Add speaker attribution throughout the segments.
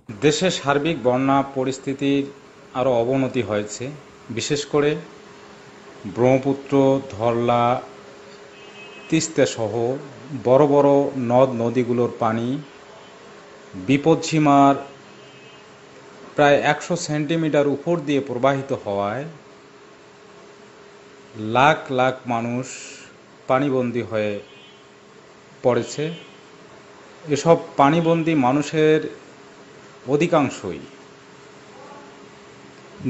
Speaker 1: দেশে সার্বিক বন্যা পরিস্থিতির আরও অবনতি হয়েছে, বিশেষ করে ব্রহ্মপুত্র, ধরলা, তিস্তাসহ বড় বড় নদ-নদীগুলোর পানি বিপদসীমার প্রায় ১০০ সেন্টিমিটার উপর দিয়ে প্রবাহিত হওয়ায় লাখ লাখ মানুষ পানিবন্দী হয়ে পড়েছে। এসব পানিবন্দী মানুষের অধিকাংশই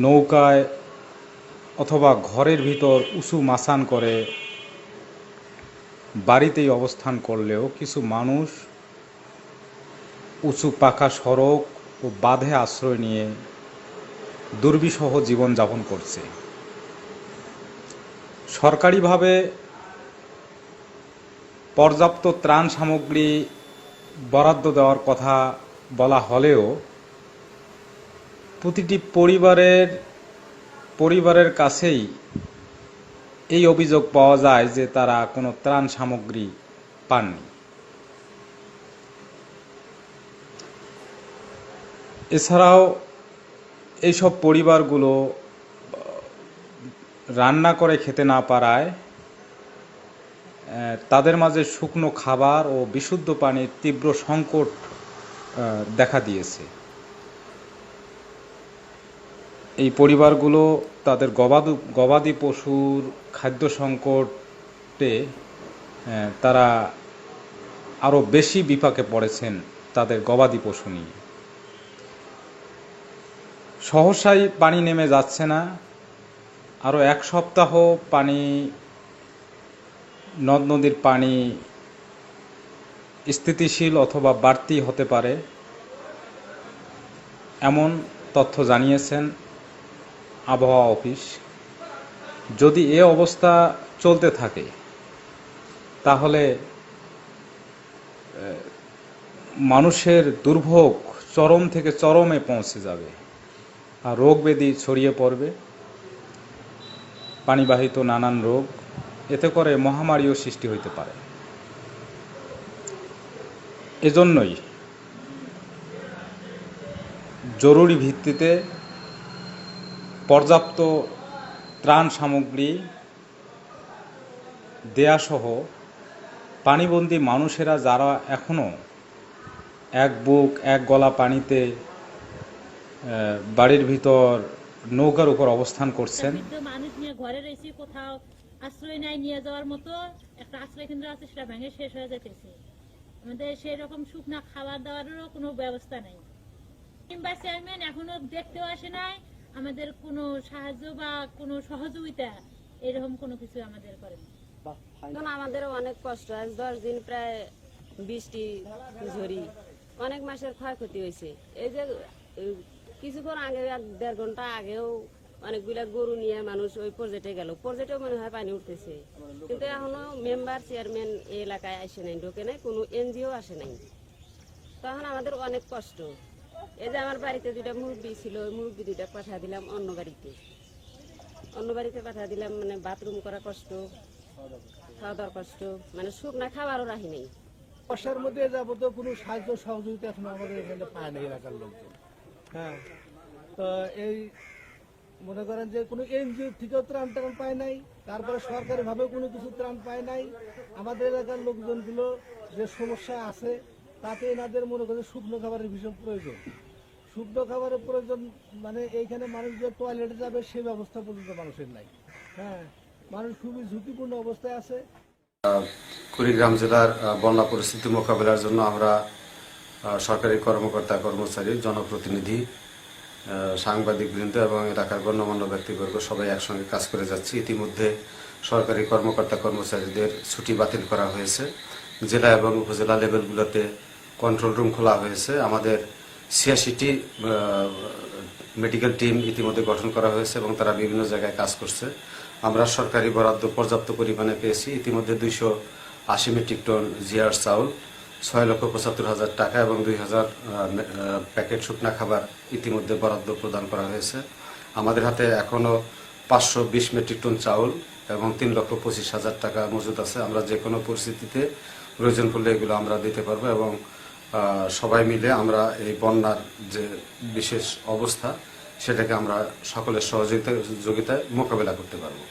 Speaker 1: নৌকায় অথবা ঘরের ভিতর উঁচু মাচান করে বাড়িতেই অবস্থান করলেও কিছু মানুষ উঁচু পাকা সড়ক ও বাঁধে আশ্রয় নিয়ে দুর্বিষহ জীবনযাপন করছে। সরকারিভাবে পর্যাপ্ত ত্রাণ সামগ্রী বরাদ্দ দেওয়ার কথা বলা হলেও প্রতিটি পরিবারের কাছেই এই অভিযোগ পাওয়া যায় যে তারা কোনো ত্রাণ সামগ্রী পাননি। এছাড়াও এইসব পরিবারগুলো রান্না করে খেতে না পারায় তাদের মাঝে শুকনো খাবার ও বিশুদ্ধ পানির তীব্র সংকট দেখা দিয়েছে। এই পরিবারগুলো তাদের গবাদি পশুর খাদ্য সংকটে তারা আরও বেশি বিপাকে পড়েছেন তাদের গবাদি পশু নিয়ে। সহসাই পানি নেমে যাচ্ছে না, আরও ১ সপ্তাহ নদ নদীর পানি স্থিতিশীল অথবা বাড়তি হতে পারে, এমন তথ্য জানিয়েছেন আবহাওয়া অফিস। যদি এ অবস্থা চলতে থাকে তাহলে মানুষের দুর্ভোগ চরম থেকে চরমে পৌঁছে যাবে আর রোগ ব্যাধি ছড়িয়ে পড়বে, পানিবাহিত নানান রোগ, এতে করে মহামারীও সৃষ্টি হতে পারে। এজন্যই জরুরি ভিত্তিতে পর্যাপ্ত ত্রাণ সামগ্রী দেয়াসহ পানিবন্দী মানুষেরা যারা এখনও এক বুক এক গলা পানিতে বাড়ির ভিতর নৌকার উপর অবস্থান করছেন,
Speaker 2: মানুষ নিয়ে ঘরে রয়েছে, কোথাও আশ্রয় নাই নিয়ে যাওয়ার মতো একটা আশ্রয় কেন্দ্র আছে, সেটা ভেঙে শেষ হয়ে যেতেছে। আমাদের সেই রকম শুকনা খাবার দাবারেরও কোনো ব্যবস্থা নাই। কিংবা চেয়ারম্যান এখনো দেখতেও আসে নাই, আমাদের কোনো সাহায্য বা কোনো সহযোগিতা এরকম কোনো কিছু আমাদের করেন।
Speaker 3: আমাদেরও অনেক কষ্ট। আজ 10 দিন প্রায় বৃষ্টি ঝড়ি, অনেক মাসের ক্ষয়ক্ষতি হয়েছে। এই যে কিছুক্ষণ আগে 1.5 ঘন্টা আগেও অনেকগুলা গরু নিয়ে মানুষ ওই প্রজেক্টে গেল, প্রজেক্টেও মনে হয় পানি উঠতেছে, কিন্তু এখনো মেম্বার চেয়ারম্যান এই এলাকায় আসে নাই, ঢোকে নাই, কোনো এনজিও আসে নাই। তখন আমাদের অনেক কষ্ট। এই যে আমার বাড়িতে 2টা মুরগি ছিল, ওই মুরগি 2টা পাঠা দিলাম অন্য বাড়িতে পাঠা দিলাম। মানে বাথরুম করা কষ্ট, খাওয়া দাওয়ার কষ্ট, মানে শুকনা খাবারও রাখি নেই।
Speaker 4: বর্ষার মধ্যে যাবতীয় কোনো সাহায্য সহযোগিতা এখন আমাদের এখানে পায় না এলাকার লোকজন। হ্যাঁ, তো এই মনে করেন যে কোনো এনজিও থেকেও ত্রাণ পায় নাই, তারপরে সরকারিভাবে কোনো কিছু ত্রাণ পায় নাই। আমাদের এলাকার লোকজনগুলো যে সমস্যা আছে তাতে এনাদের মনে করেন শুকনো খাবারের ভীষণ প্রয়োজন। শুকনো খাবারের প্রয়োজন মানে এইখানে মানুষ যে টয়লেটে যাবে সে ব্যবস্থা পর্যন্ত মানুষের নাই। হ্যাঁ, মানুষ খুবই ঝুঁকিপূর্ণ অবস্থায় আছে।
Speaker 5: কুড়িগ্রাম জেলার বন্যা পরিস্থিতি মোকাবিলার জন্য আমরা সরকারি কর্মকর্তা কর্মচারী, জনপ্রতিনিধি, সাংবাদিকবৃন্দ এবং এলাকার গণ্যমান্য ব্যক্তিবর্গ সবাই একসঙ্গে কাজ করে যাচ্ছি। ইতিমধ্যে সরকারি কর্মকর্তা কর্মচারীদের ছুটি বাতিল করা হয়েছে। জেলা এবং উপজেলা লেভেলগুলোতে কন্ট্রোল রুম খোলা হয়েছে। আমাদের 86টি মেডিকেল টিম ইতিমধ্যে গঠন করা হয়েছে এবং তারা বিভিন্ন জায়গায় কাজ করছে। আমরা সরকারি বরাদ্দ পর্যাপ্ত পরিমাণে পেয়েছি। ইতিমধ্যে 280 মেট্রিক টন জিআর চাউল, 6,75,000 টাকা এবং 2,000 প্যাকেট শুকনা খাবার ইতিমধ্যে বরাদ্দ প্রদান করা হয়েছে। আমাদের হাতে এখনও 520 মেট্রিক টন চাউল এবং 3,25,000 টাকা মজুদ আছে। আমরা যে কোনো পরিস্থিতিতে প্রয়োজন পড়লে এগুলো আমরা দিতে পারবো এবং সবাই মিলে আমরা এই বন্যার যে বিশেষ অবস্থা সেটাকে আমরা সকলের সহযোগিতায় মোকাবেলা করতে পারবো।